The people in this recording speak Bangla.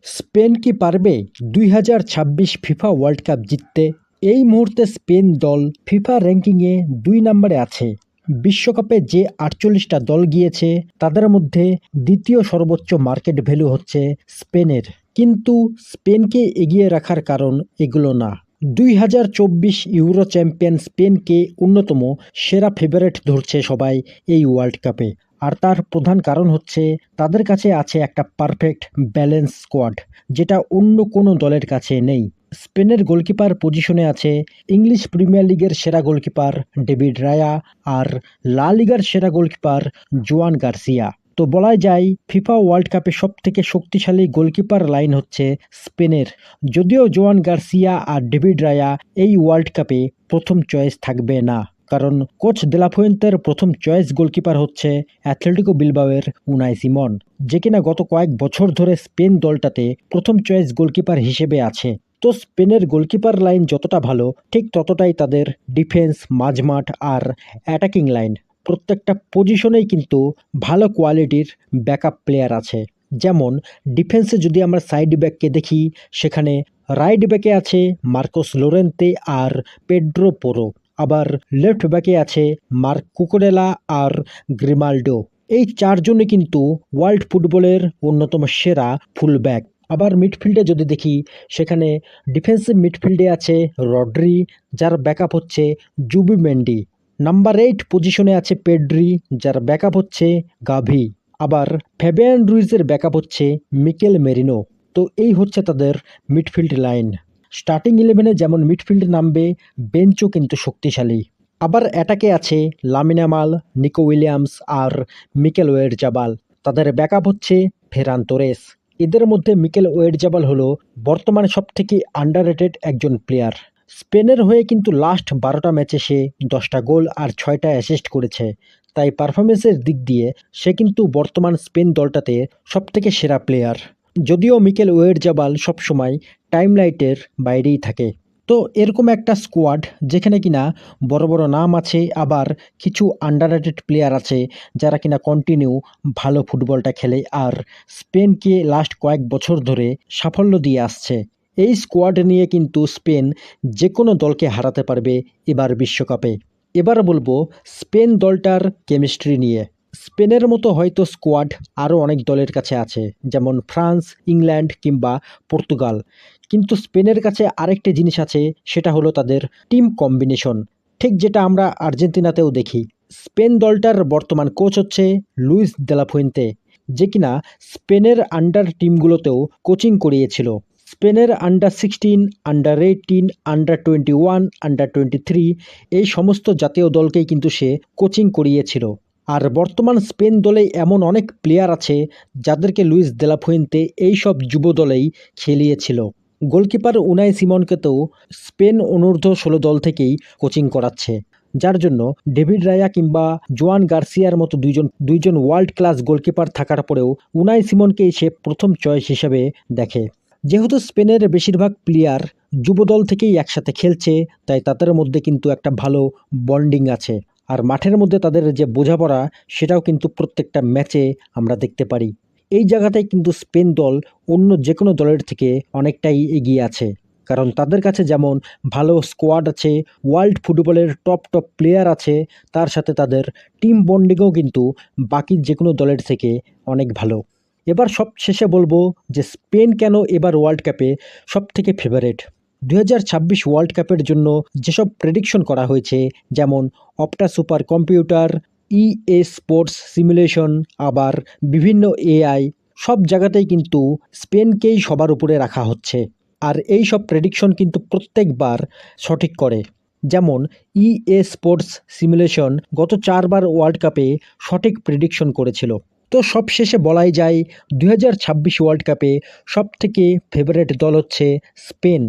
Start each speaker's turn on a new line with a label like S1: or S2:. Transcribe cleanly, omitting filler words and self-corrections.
S1: স্পেন কি পারবে ২০২৬ ফিফা ওয়ার্ল্ড কাপ জিততে? এই মুহূর্তে স্পেন দল ফিফা র্যাঙ্কিংয়ে ২ নম্বরে আছে। বিশ্বকাপে যে ৪৮টা দল গিয়েছে তাদের মধ্যে দ্বিতীয় সর্বোচ্চ মার্কেট ভ্যালু হচ্ছে স্পেনের। কিন্তু স্পেনকে এগিয়ে রাখার কারণ এগুলো না। ২০২৪ ইউরো চ্যাম্পিয়ন স্পেনকে অন্যতম সেরা ফেভারিট ধরছে সবাই এই ওয়ার্ল্ড কাপে। আর তার প্রধান কারণ হচ্ছে তাদের কাছে আছে একটা পারফেক্ট ব্যালেন্স স্কোয়াড, যেটা অন্য কোনো দলের কাছে নেই। স্পেনের গোলকিপার পজিশনে আছে ইংলিশ প্রিমিয়ার লিগের সেরা গোলকিপার ডেভিড রায়া আর লা লিগার সেরা গোলকিপার জোয়ান গার্সিয়া। তো বলা যায় ফিফা ওয়ার্ল্ড কাপে সবথেকে শক্তিশালী গোলকিপার লাইন হচ্ছে স্পেনের। যদিও জোয়ান গার্সিয়া আর ডেভিড রায়া এই ওয়ার্ল্ড কাপে প্রথম চয়েস থাকবে না, কারণ কোচ দে লা ফুয়েন্তের প্রথম চয়েস গোলকিপার হচ্ছে অ্যাথলেটিকো বিলবাওয়ের উনাই সিমন, যে কিনা গত কয়েক বছর ধরে স্পেন দলটাতে প্রথম চয়েস গোলকিপার হিসেবে আছে। তো স্পেনের গোলকিপার লাইন যতটা ভালো, ঠিক ততটাই তাদের ডিফেন্স, মাঝমাঠ আর অ্যাটাকিং লাইন প্রত্যেকটা পজিশনেই কিন্তু ভালো কোয়ালিটির ব্যাকআপ প্লেয়ার আছে। যেমন ডিফেন্সে যদি আমরা সাইড ব্যাককে দেখি, সেখানে রাইট ব্যাকে আছে মার্কোস লোরেন্তে আর পেড্রো পোরো। আবার লেফট ব্যাকে আছে মার্ক কুকুরেলা আর গ্রিমাল্ডো। এই চারজনই কিন্তু ওয়ার্ল্ড ফুটবলের অন্যতম সেরা ফুল ব্যাক। আবার মিডফিল্ডে যদি দেখি, সেখানে ডিফেন্সিভ মিডফিল্ডে আছে রড্রি, যার ব্যাকআপ হচ্ছে জুবিমেন্ডি। নাম্বার 8 পজিশনে আছে পেড্রি, যার ব্যাকআপ হচ্ছে গাভি। আবার ফ্যাবিয়ান রুইজের ব্যাকআপ হচ্ছে মিকেল মেরিনো। তো এই হচ্ছে তাদের মিডফিল্ড লাইন। স্টার্টিং 11-এ যেমন মিডফিল্ডে নামবে, বেঞ্চও কিন্তু শক্তিশালী। আবার অ্যাটাকে আছে লামিন ইয়ামাল, নিকো উইলিয়ামস আর মিকেল ওয়েরজাবাল। তাদের ব্যাকআপ হচ্ছে ফেরান তোরেস। এদের মধ্যে মিকেল ওয়েরজাবাল হলো বর্তমানে সবথেকে আন্ডাররেটেড একজন প্লেয়ার। স্পেনের হয়ে কিন্তু লাস্ট 12টা ম্যাচে সে 10টা গোল আর 6টা অ্যাসিস্ট করেছে। তাই পারফরমেন্সের দিক দিয়ে সে কিন্তু বর্তমান স্পেন দলটাতে সবথেকে সেরা প্লেয়ার। যদিও মিকেল ওয়েরজাবাল সবসময় টাইমলাইটের বাইরেই থাকে। তো এরকম একটা স্কোয়াড যেখানে কিনা বড় বড় নাম আছে, আবার কিছু আন্ডাররেটেড প্লেয়ার আছে যারা কিনা কন্টিনিউ ভালো ফুটবলটা খেলে আর স্পেনকে লাস্ট কয়েক বছর ধরে সাফল্য দিয়ে আসছে। এই স্কোয়াড নিয়ে কিন্তু স্পেন যে কোনো দলকে হারাতে পারবে এবার বিশ্বকাপে। এবার বলবো স্পেন দলটার কেমিস্ট্রি নিয়ে। স্পেনের মতো হয়তো স্কোয়াড আরও অনেক দলের কাছে আছে, যেমন ফ্রান্স, ইংল্যান্ড কিংবা পর্তুগাল। কিন্তু স্পেনের কাছে আরেকটা জিনিস আছে, সেটা হলো তাদের টিম কম্বিনেশন, ঠিক যেটা আমরা আর্জেন্টিনাতেও দেখি। স্পেন দলটার বর্তমান কোচ হচ্ছে লুইস দে লা ফুয়েন্তে, যে কিনা স্পেনের আন্ডার টিমগুলোতেও কোচিং করিয়েছিল। স্পেনের আন্ডার 16, আন্ডার 18, আন্ডার 21, আন্ডার 23 এই সমস্ত জাতীয় দলকেই কিন্তু সে কোচিং করিয়েছিল। আর বর্তমান স্পেন দলে এমন অনেক প্লেয়ার আছে যাদেরকে লুইস দে লা ফুয়েন্তে এইসব যুব দলেই খেলিয়েছিল। গোলকিপার উনাই সিমনকে তো স্পেন অনূর্ধ্ব 16 দল থেকেই কোচিং করাচ্ছে, যার জন্য ডেভিড রায়া কিংবা জোয়ান গার্সিয়ার মতো দুইজন ওয়ার্ল্ড ক্লাস গোলকিপার থাকার পরেও উনাই সিমনকেই সে প্রথম চয়েস হিসেবে দেখে। যেহেতু স্পেনের বেশিরভাগ প্লেয়ার যুবদল থেকেই একসাথে খেলছে, তাই তাদের মধ্যে কিন্তু একটা ভালো বন্ডিং আছে। আর মাঠের মধ্যে তাদের যে বোঝাপড়া, সেটাও কিন্তু প্রত্যেকটা ম্যাচে আমরা দেখতে পারি। এই জায়গাটায় কিন্তু স্পেন দল অন্য যে কোনো দলের থেকে অনেকটাই এগিয়ে আছে, কারণ তাদের কাছে যেমন ভালো স্কোয়াড আছে, ওয়ার্ল্ড ফুটবলের টপ প্লেয়ার আছে, তার সাথে তাদের টিম বন্ডিংও কিন্তু বাকি যে কোনো দলের থেকে অনেক ভালো। এবার সব শেষে বলবো যে স্পেন কেন এবার ওয়ার্ল্ড কাপে সব থেকে ফেভারিট। 2026 ওয়ার্ল্ড কাপের জন্য যেসব প্রেডিকশন করা হয়েছে, যেমন অপটা সুপার কম্পিউটার, ইএ স্পোর্টস সিমুলেশন, আবার বিভিন্ন এআই, সব জায়গাতেই কিন্তু স্পেনকেই সবার উপরে রাখা হচ্ছে। আর এই সব প্রেডিকশন কিন্তু প্রত্যেকবার সঠিক করে। যেমন ইএ স্পোর্টস সিমুলেশন গত 4বার ওয়ার্ল্ড কাপে সঠিক প্রেডিকশন করেছিল। তো সবশেষে বলাই যায় 2026 ওয়ার্ল্ড কাপে সবথেকে ফেভারিট দল হচ্ছে স্পেন।